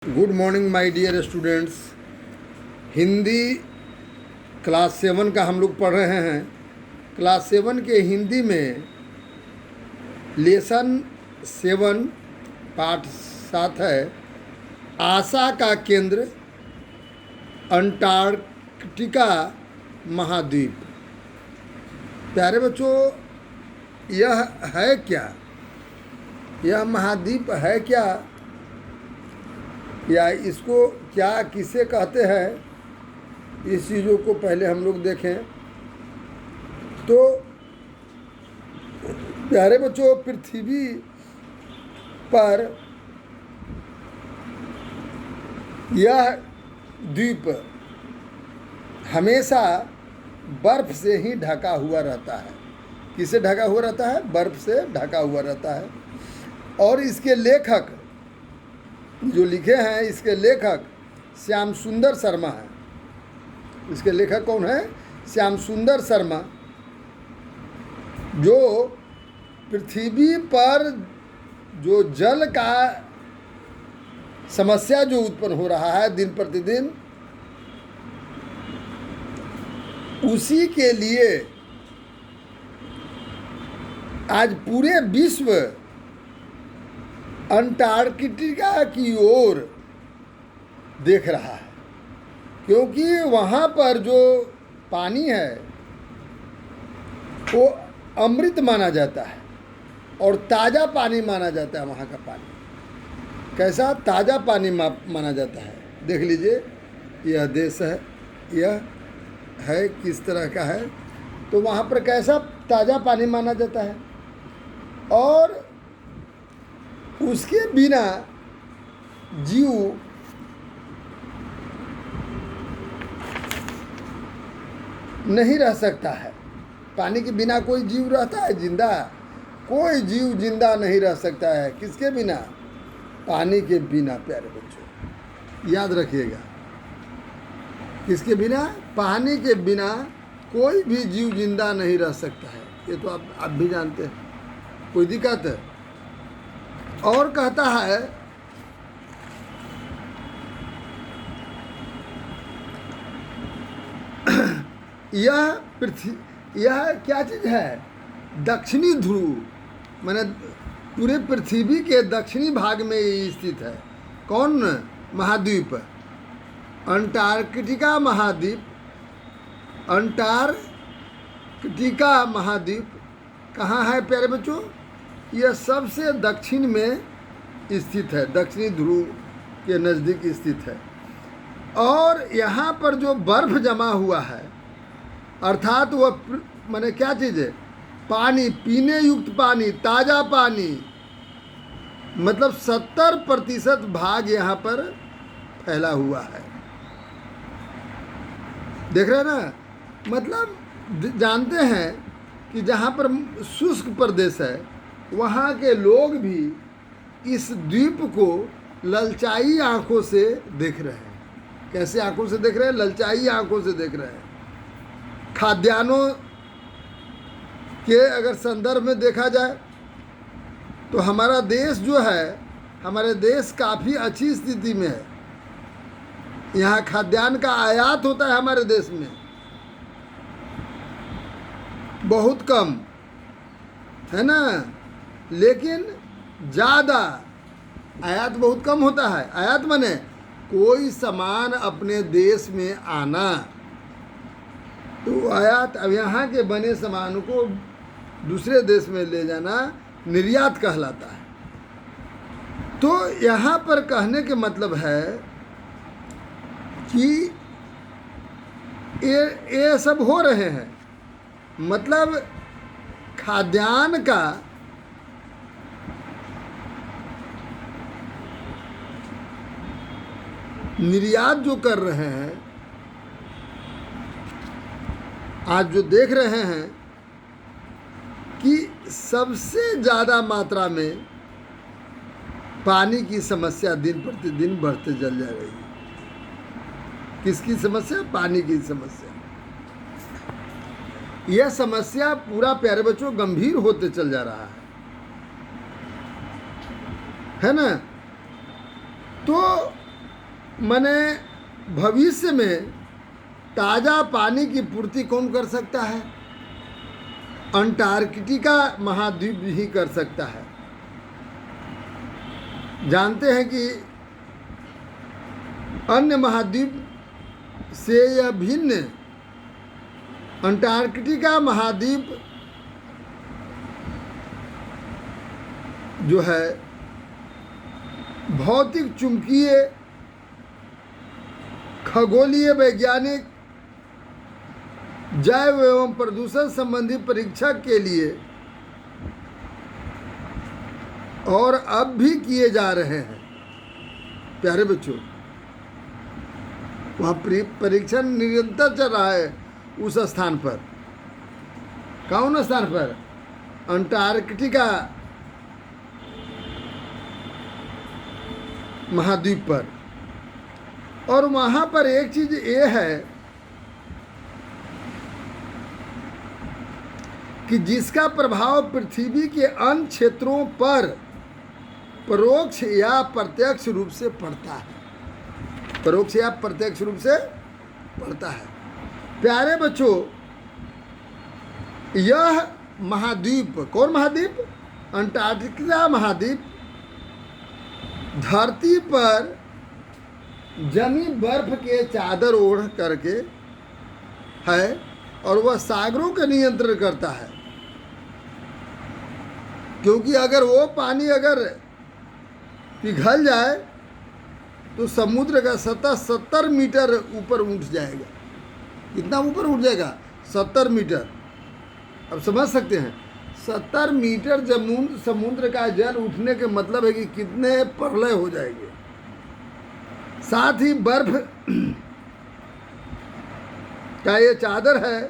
Good morning my dear students. Hindi class 7 का हम लोग पढ़ रहे हैं। क्लास 7 के हिंदी में लेसन 7 पाठ 7 है, आशा का केंद्र अंटार्कटिका महाद्वीप। प्यारे बच्चों, यह है क्या? यह महाद्वीप है क्या, या इसको क्या किसे कहते हैं, इस चीज़ों को पहले हम लोग देखें। तो प्यारे बच्चों, पृथ्वी पर यह द्वीप हमेशा बर्फ से ही ढका हुआ रहता है। किससे ढका हुआ रहता है? बर्फ से ढका हुआ रहता है। और इसके लेखक जो लिखे हैं, इसके लेखक श्याम सुंदर शर्मा हैं। इसके लेखक कौन है? श्याम सुंदर शर्मा, जो पृथ्वी पर जो जल का समस्या जो उत्पन्न हो रहा है दिन प्रतिदिन, उसी के लिए आज पूरे विश्व अंटार्कटिका की ओर देख रहा है, क्योंकि वहाँ पर जो पानी है वो अमृत माना जाता है और ताज़ा पानी माना जाता है। वहाँ का पानी कैसा? ताज़ा पानी माना जाता है। देख लीजिए, यह देश है, यह है किस तरह का है, तो वहाँ पर कैसा ताज़ा पानी माना जाता है। और उसके बिना जीव नहीं रह सकता है। पानी के बिना कोई जीव रहता है जिंदा? कोई जीव जिंदा नहीं रह सकता है। किसके बिना? पानी के बिना। प्यारे बच्चों, याद रखिएगा, किसके बिना? पानी के बिना कोई भी जीव जिंदा नहीं रह सकता है। ये तो आप भी जानते हैं। कोई दिक्कत है? और कहता है यह क्या चीज़ है? दक्षिणी ध्रुव, माने पूरे पृथ्वी के दक्षिणी भाग में ये स्थित है। कौन महाद्वीप? अंटार्कटिका महाद्वीप। अंटार्कटिका महाद्वीप कहाँ है प्यारे बच्चों? यह सबसे दक्षिण में स्थित है, दक्षिणी ध्रुव के नज़दीक स्थित है। और यहाँ पर जो बर्फ जमा हुआ है, अर्थात वह माने क्या चीज़ है? पानी, पीने युक्त पानी, ताज़ा पानी, मतलब 70% भाग यहाँ पर फैला हुआ है। देख रहे हैं ना? मतलब जानते हैं कि जहाँ पर शुष्क प्रदेश है, वहाँ के लोग भी इस द्वीप को ललचाई आंखों से देख रहे हैं। कैसे आंखों से देख रहे हैं? ललचाई आंखों से देख रहे हैं। खाद्यान्नों के अगर संदर्भ में देखा जाए तो हमारा देश जो है, हमारे देश काफ़ी अच्छी स्थिति में है। यहाँ खाद्यान्न का आयात होता है हमारे देश में, बहुत कम है ना, लेकिन ज़्यादा आयात बहुत कम होता है। आयात माने कोई सामान अपने देश में आना, तो आयात। अब यहाँ के बने सामान को दूसरे देश में ले जाना निर्यात कहलाता है। तो यहाँ पर कहने के मतलब है कि ये सब हो रहे हैं, मतलब खाद्यान्न का निर्यात जो कर रहे हैं, आज जो देख रहे हैं कि सबसे ज़्यादा मात्रा में पानी की समस्या दिन प्रतिदिन बढ़ते चल जा रही है। किसकी समस्या? पानी की समस्या। यह समस्या पूरा प्यारे बच्चों गंभीर होते चल जा रहा है ना? तो माने भविष्य में ताज़ा पानी की पूर्ति कौन कर सकता है? अंटार्कटिका महाद्वीप ही कर सकता है। जानते हैं कि अन्य महाद्वीप से यह भिन्न अंटार्कटिका महाद्वीप जो है भौतिक, चुंबकीय, खगोलीय, वैज्ञानिक, जैव एवं प्रदूषण संबंधी परीक्षा के लिए और अब भी किए जा रहे हैं। प्यारे बच्चों, वहाँ परीक्षण निरंतर चल रहा है उस स्थान पर। कौन स्थान पर? अंटार्कटिका महाद्वीप पर। और वहाँ पर एक चीज़ ये है कि जिसका प्रभाव पृथ्वी के अन्य क्षेत्रों पर परोक्ष या प्रत्यक्ष रूप से पड़ता है। परोक्ष या प्रत्यक्ष रूप से पड़ता है। प्यारे बच्चों, यह महाद्वीप, कौन महाद्वीप? अंटार्कटिका महाद्वीप धरती पर जमी बर्फ के चादर ओढ़ करके है और वह सागरों का नियंत्रण करता है। क्योंकि अगर वो पानी अगर पिघल जाए तो समुद्र का सतह 70 मीटर ऊपर उठ जाएगा। कितना ऊपर उठ जाएगा? 70 मीटर। अब समझ सकते हैं 70 मीटर समुद्र का जल उठने के मतलब है कि कितने प्रलय हो जाएंगे। साथ ही बर्फ का ये चादर है,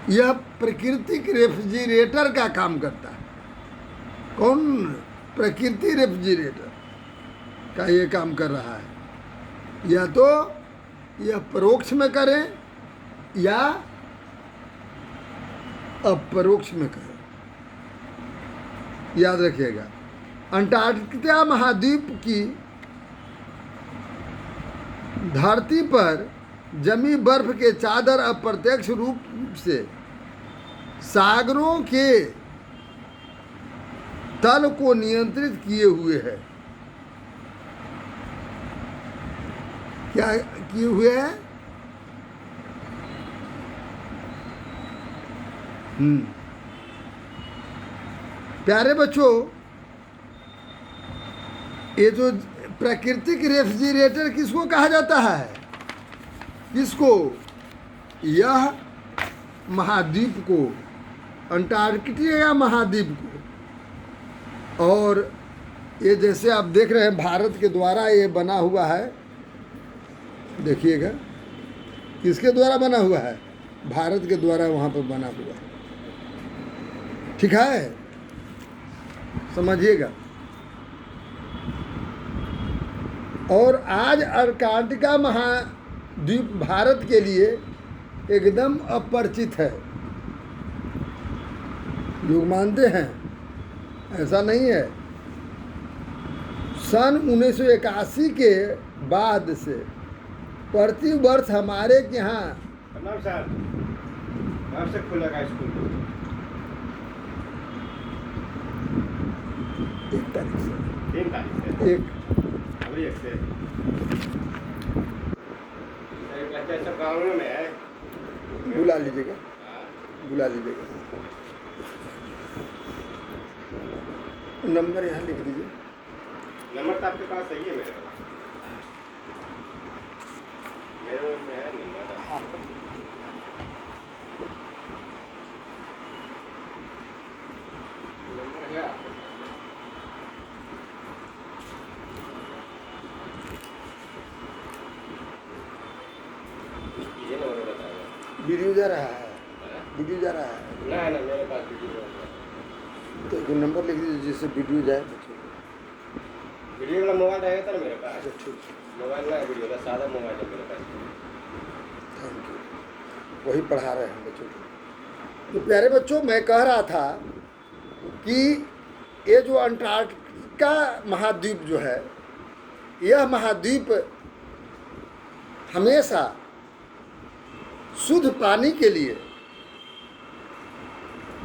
यह प्राकृतिक रेफ्रिजरेटर का काम करता है। कौन? प्रकृति रेफ्रिजरेटर का ये काम कर रहा है। या तो यह परोक्ष में करें या अपरोक्ष में करें। याद रखिएगा, अंटार्कटिका महाद्वीप की धरती पर जमी बर्फ के चादर अप्रत्यक्ष रूप से सागरों के तल को नियंत्रित किए हुए है। क्या किए हुए है? प्यारे बच्चों, ये जो प्राकृतिक रेफ्रिजरेटर किसको कहा जाता है? किसको? यह महाद्वीप को, अंटार्कटिका महाद्वीप को। और ये जैसे आप देख रहे हैं भारत के द्वारा ये बना हुआ है। देखिएगा किसके द्वारा बना हुआ है? भारत के द्वारा वहाँ पर बना हुआ है। ठीक है, समझिएगा। और आज अंटार्कटिका महाद्वीप भारत के लिए एकदम अपरिचित है। लोग मानते हैं, ऐसा नहीं है। सन 1981 के बाद से प्रति वर्ष हमारे यहाँ एक तारीख से बुला लीजिएगा, बुला लीजिएगा। नंबर यहाँ लिख दीजिए। नंबर तो आपके पास सही है मेरे पास। मेरे में है नंबर। हाँ। नंबर है आपके पास। ये नंबर बताओ। वीडियो जा रहा है, वीडियो जा रहा है। ना ना, मेरे पास वीडियो है। तो एक नंबर लिख दीजिए जिससे वीडियो जाए। वीडियो वाला मोबाइल रहेगा तो मेरे पास। अच्छा, ठीक। मोबाइल ना वीडियो का सादा मोबाइल है मेरे पास। Thank you. वही पढ़ा रहे हैं बच्चों को। तो प्यारे बच्चों, मैं कह रहा था कि ये जो अंटार्कटिका महाद्वीप जो है यह महाद्वीप हमेशा शुद्ध पानी के लिए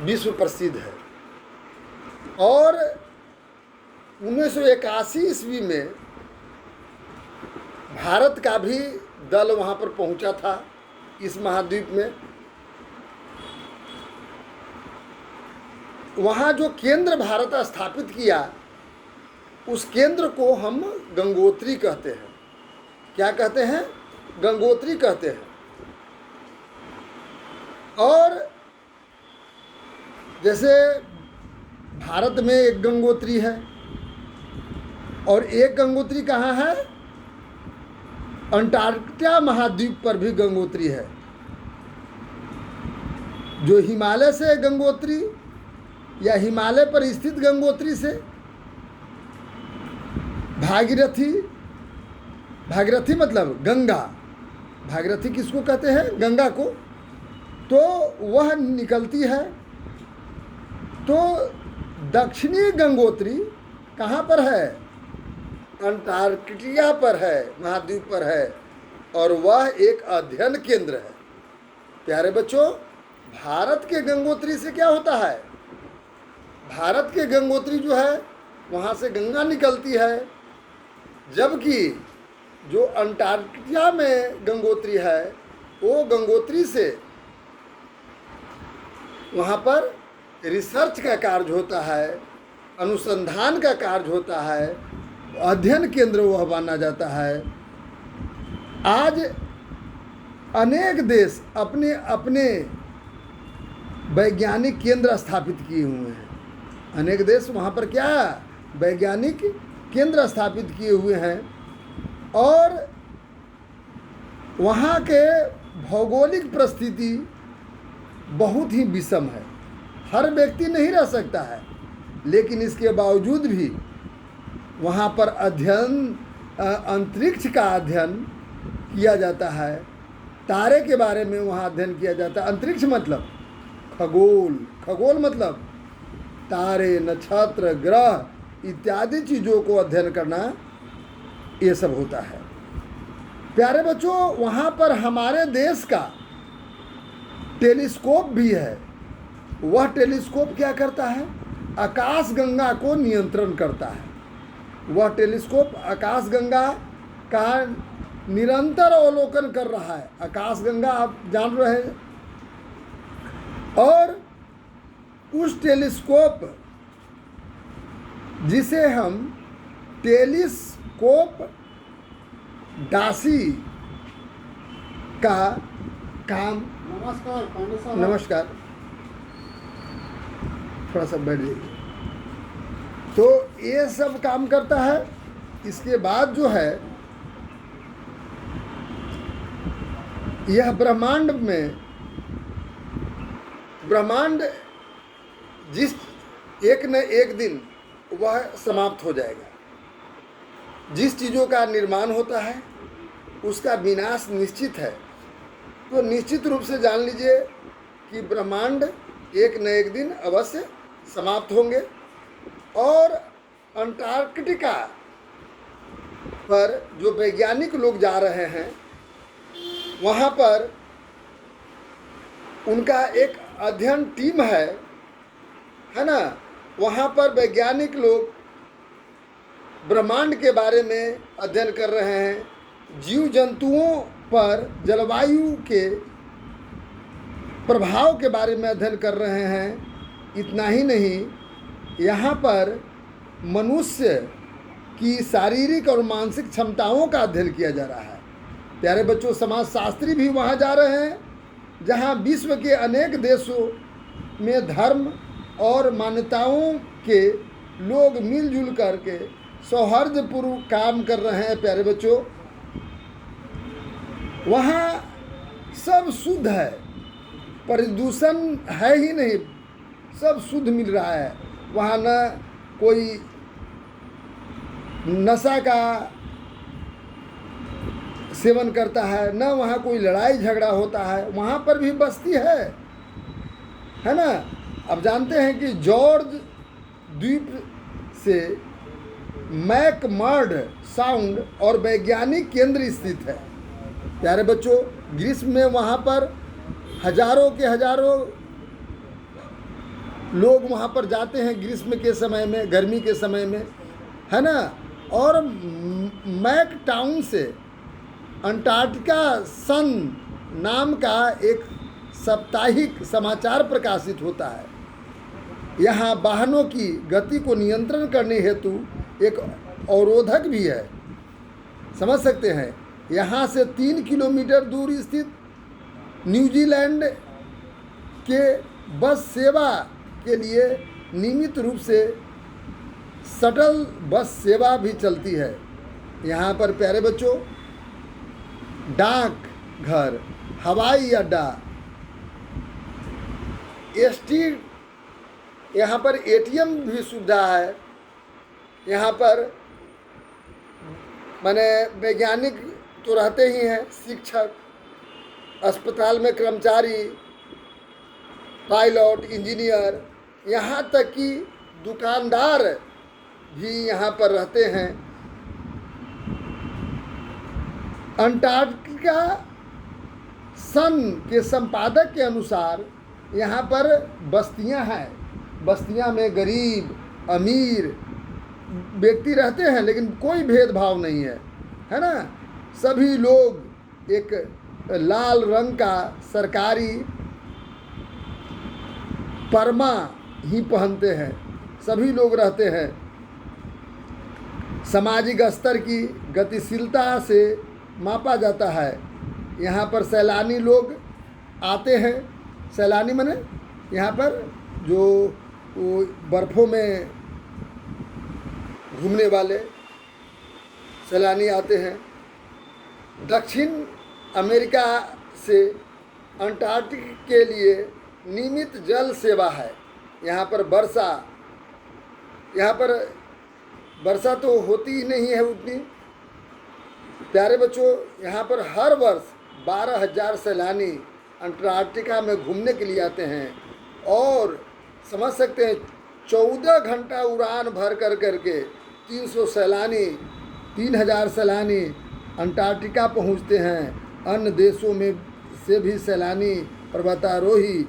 विश्व प्रसिद्ध है। और 1981 ईस्वी में भारत का भी दल वहाँ पर पहुँचा था इस महाद्वीप में। वहाँ जो केंद्र भारत स्थापित किया, उस केंद्र को हम गंगोत्री कहते हैं। क्या कहते हैं? गंगोत्री कहते हैं। और जैसे भारत में एक गंगोत्री है, और एक गंगोत्री कहाँ है? अंटार्कटिका महाद्वीप पर भी गंगोत्री है। जो हिमालय से गंगोत्री या हिमालय पर स्थित गंगोत्री से भागीरथी मतलब गंगा, भागीरथी किसको कहते हैं? गंगा को। तो वह निकलती है। तो दक्षिणी गंगोत्री कहाँ पर है? अंटार्कटिका पर है, महाद्वीप पर है, और वह एक अध्ययन केंद्र है। प्यारे बच्चों, भारत के गंगोत्री से क्या होता है? भारत के गंगोत्री जो है, वहाँ से गंगा निकलती है, जबकि जो अंटार्कटिका में गंगोत्री है, वो गंगोत्री से वहाँ पर रिसर्च का कार्य होता है, अनुसंधान का कार्य होता है, अध्ययन केंद्र वह माना जाता है। आज अनेक देश अपने अपने वैज्ञानिक केंद्र स्थापित किए हुए हैं। अनेक देश वहाँ पर क्या वैज्ञानिक केंद्र स्थापित किए हुए हैं, और वहाँ के भौगोलिक परिस्थिति बहुत ही विषम है। हर व्यक्ति नहीं रह सकता है, लेकिन इसके बावजूद भी वहाँ पर अंतरिक्ष का अध्ययन किया जाता है। तारे के बारे में वहाँ अध्ययन किया जाता है। अंतरिक्ष मतलब खगोल मतलब तारे, नक्षत्र, ग्रह इत्यादि चीज़ों को अध्ययन करना, ये सब होता है। प्यारे बच्चों, वहाँ पर हमारे देश का टेलीस्कोप भी है। वह टेलीस्कोप क्या करता है? आकाशगंगा को नियंत्रण करता है। वह टेलीस्कोप आकाशगंगा का निरंतर अवलोकन कर रहा है। आकाशगंगा आप जान रहे हैं। और उस टेलीस्कोप, जिसे हम टेलीस्कोप डासी का काम, नमस्कार, थोड़ा सा बैठ जाइए। तो ये सब काम करता है। इसके बाद जो है, यह ब्रह्मांड जिस एक न एक दिन वह समाप्त हो जाएगा। जिस चीज़ों का निर्माण होता है उसका विनाश निश्चित है। तो निश्चित रूप से जान लीजिए कि ब्रह्मांड एक न एक दिन अवश्य समाप्त होंगे। और अंटार्कटिका पर जो वैज्ञानिक लोग जा रहे हैं, वहाँ पर उनका एक अध्ययन टीम है ना। वहाँ पर वैज्ञानिक लोग ब्रह्मांड के बारे में अध्ययन कर रहे हैं, जीव जंतुओं पर जलवायु के प्रभाव के बारे में अध्ययन कर रहे हैं। इतना ही नहीं, यहाँ पर मनुष्य की शारीरिक और मानसिक क्षमताओं का अध्ययन किया जा रहा है। प्यारे बच्चों, समाजशास्त्री भी वहाँ जा रहे हैं, जहाँ विश्व के अनेक देशों में धर्म और मान्यताओं के लोग मिलजुल करके सौहार्दपूर्व काम कर रहे हैं। प्यारे बच्चों, वहाँ सब शुद्ध है, प्रदूषण है ही नहीं, सब शुद्ध मिल रहा है। वहाँ न कोई नशा का सेवन करता है, न वहाँ कोई लड़ाई झगड़ा होता है। वहाँ पर भी बस्ती है ना। अब जानते हैं कि जॉर्ज द्वीप से मैकमर्ड साउंड और वैज्ञानिक केंद्र स्थित है। प्यारे बच्चों, ग्रीष्म में वहाँ पर हजारों के हजारों लोग वहाँ पर जाते हैं ग्रीष्म के समय में, गर्मी के समय में, है ना। और मैक टाउन से अंटार्कटिका सन नाम का एक साप्ताहिक समाचार प्रकाशित होता है। यहाँ वाहनों की गति को नियंत्रण करने हेतु एक अवरोधक भी है, समझ सकते हैं। यहाँ से 3 किलोमीटर दूर स्थित न्यूजीलैंड के बस सेवा के लिए नियमित रूप से शटल बस सेवा भी चलती है। यहाँ पर प्यारे बच्चों डाक घर, हवाई अड्डा, एसटी, यहाँ पर एटीएम भी सुविधा है। यहाँ पर माने वैज्ञानिक तो रहते ही हैं, शिक्षक, अस्पताल में कर्मचारी, पायलट, इंजीनियर, यहाँ तक कि दुकानदार भी यहाँ पर रहते हैं। अंटार्कटिका सन के संपादक के अनुसार यहाँ पर बस्तियाँ हैं। बस्तियाँ में गरीब अमीर व्यक्ति रहते हैं, लेकिन कोई भेदभाव नहीं है ना। सभी लोग एक लाल रंग का सरकारी परमा ही पहनते हैं, सभी लोग रहते हैं। सामाजिक स्तर की गतिशीलता से मापा जाता है। यहाँ पर सैलानी लोग आते हैं। सैलानी माने यहाँ पर जो वो बर्फ़ों में घूमने वाले सैलानी आते हैं। दक्षिण अमेरिका से अंटार्कटिक के लिए नियमित जल सेवा है। यहाँ पर वर्षा तो होती ही नहीं है उतनी। प्यारे बच्चों, यहाँ पर हर वर्ष 12,000 सैलानी अंटार्कटिका में घूमने के लिए आते हैं और समझ सकते हैं 14 घंटा उड़ान भर करके 3,000 सैलानी अंटार्कटिका पहुँचते हैं। अन्य देशों में से भी सैलानी पर्वतारोही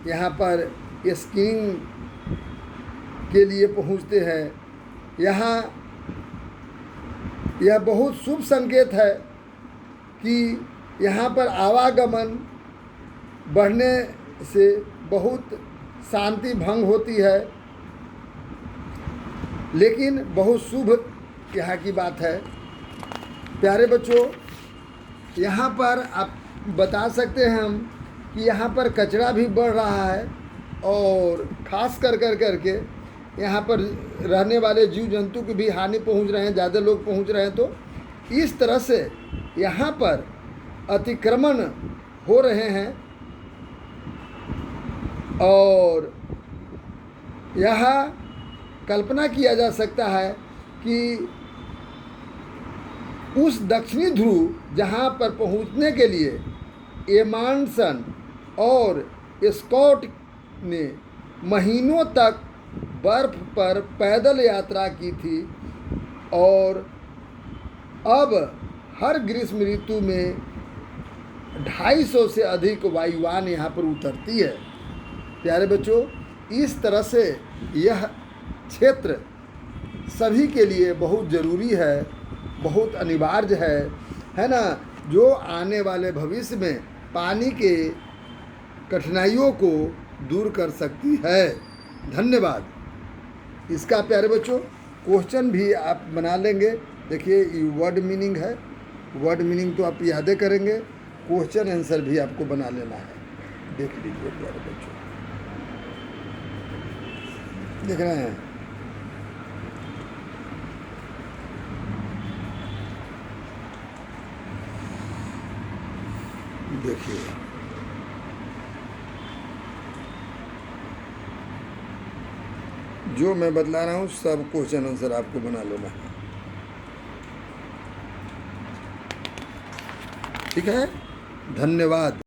यहाँ पर स्कीइंग के लिए पहुँचते हैं। यहाँ यह बहुत शुभ संकेत है कि यहाँ पर आवागमन बढ़ने से बहुत शांति भंग होती है, लेकिन बहुत शुभ यहाँ की बात है। प्यारे बच्चों, यहाँ पर आप बता सकते हैं हम कि यहाँ पर कचरा भी बढ़ रहा है और ख़ास करके यहाँ पर रहने वाले जीव जंतु की भी हानि पहुँच रहे हैं, ज़्यादा लोग पहुँच रहे हैं। तो इस तरह से यहाँ पर अतिक्रमण हो रहे हैं और यहाँ कल्पना किया जा सकता है कि उस दक्षिणी ध्रुव जहाँ पर पहुँचने के लिए एमांडसन और स्कॉट ने महीनों तक बर्फ पर पैदल यात्रा की थी और अब हर ग्रीष्म ऋतु में 250 से अधिक वायुयान यहाँ पर उतरती है। प्यारे बच्चों, इस तरह से यह क्षेत्र सभी के लिए बहुत ज़रूरी है, बहुत अनिवार्य है ना, जो आने वाले भविष्य में पानी के कठिनाइयों को दूर कर सकती है। धन्यवाद। इसका प्यारे बच्चों क्वेश्चन भी आप बना लेंगे। देखिए ये वर्ड मीनिंग है, वर्ड मीनिंग तो आप यादें करेंगे, क्वेश्चन आंसर भी आपको बना लेना है। देख लीजिए प्यारे बच्चों, देख रहे हैं। देखिए जो मैं बतला रहा हूँ सब क्वेश्चन आंसर आपको बना लेना है। ठीक है, धन्यवाद।